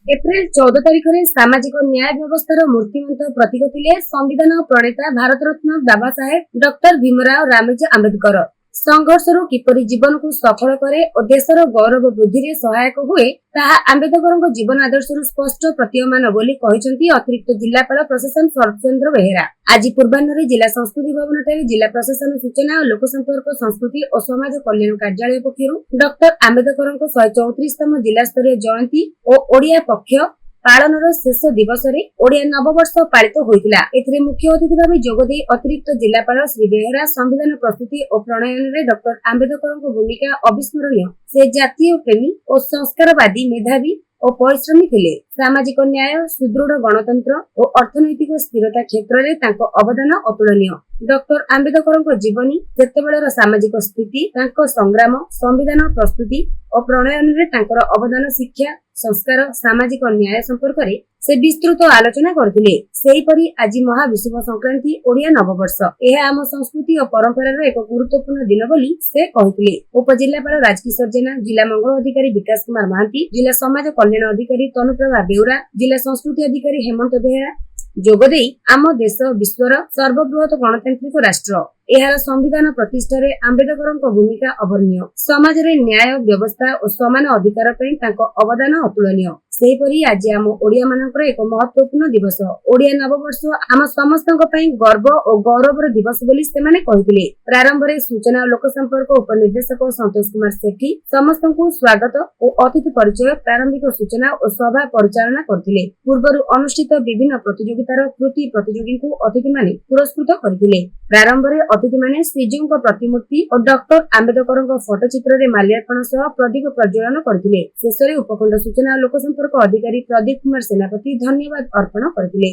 April 14 तारिख में सामाजिक न्याय व्यवस्थार मूर्तिमंत प्रतीक थिले संविधान प्रणेता भारत रत्न बाबा साहेब डॉक्टर भीमराव रामजी आंबेडकर। संघर्षरू किपरि जीवन को सफल करे और देशर गौरव वृद्धि रे सहायक हुए ताहा आंबेडकर जीवन आदर्शरू स्पष्ट प्रतीयमान बोली कहिसेंती अतिरिक्त जिलापाल प्रशासन शरद चंद्र बेहेरा। आज पूर्वाह्न जिला संस्कृति भवन ठारे जिला प्रशासन सूचना और लोक संपर्क संस्कृति और समाज कल्याण कार्यालय पक्षरु डॉक्टर आंबेडकर 134तम जिला स्तरीय जयंती और ओडिया पक्ष पालनर शेष दिवस रे ओडिया नववर्ष पालित होइतिला। एथिरे मुख्य अतिथि भाबे जोगदे अतिरिक्त जिलापाल श्री बेहेरा संविधान प्रस्तुति और प्रणयन रे डॉक्टर आंबेडकर भूमिका अविस्मरणीय। से जातीय प्रेमी और संस्कारवादी मेधावी और परिश्रमी थिले। सामाजिक न्याय सुदृढ़ गणतंत्र और अर्थनैतिक स्थिरता क्षेत्र में तांको अवदान अतुलनीय। डॉक्टर आंबेडकर जीवनी सेतेबेलर सामाजिक स्थिति तांको संग्राम संविधान प्रस्तुति और प्रणयन रे तांकर अवदान शिक्षा संस्कार सामाजिक न्याय संपर्क रे से विस्तृत आलोचना करथिले। सेही परि आज महाविषुव संक्रांति ओडिया नववर्ष यह आम संस्कृति और परंपरार एक गुरुत्वपूर्ण दिन बोली से कहिथिले। उपजिल्लापाल राजकिशोर जेना जिला मंगल अधिकारी विकास कुमार महांती जिला समाज कल्याण अधिकारी तनुप्रभा बेउरा जिला संस्कृति अधिकारी हेमंत बेहेरा जोगदे आम देश विश्वर सर्वबृहत गणतांत्रिक राष्ट्र एहार संविधान प्रतिष्ठा रे आंबेडकर भूमिका अवर्णीय। समाज रे न्याय व्यवस्था और समान अधिकार पई तांको अवदान अतुलनीय। सेहीपरि आज आम ओडिया मानकर एक महत्वपूर्ण दिवस ओडिया नववर्ष आम समस्तक पई गर्व और गौरवर दिवस बोली सेमाने कहिथिले। प्रारंभ रे सूचना और लोक संपर्क उपनिर्देशक संतोष कुमार सेठी समस्तଙ୍କୁ स्वागत और अतिथि परिचय प्रारंभिक सूचना और सभा परिचालना करथिले। पूर्वरु अनुष्ठित विभिन्न प्रतियोगितार कृति प्रतियोगी को अतिथि माने पुरस्कृत करथिले। प्रारंभ रे अतिथि माने श्रीजीव प्रतिमूर्ति और डॉक्टर आंबेडकर फोटोचित्र रे माल्यार्पण सह प्रदीप प्रज्वलन करथिले। शेष रे उपखंड सूचना और लोक संपर्क अधिकारी प्रदीप कुमार सेनापति धन्यवाद अर्पण करथिले।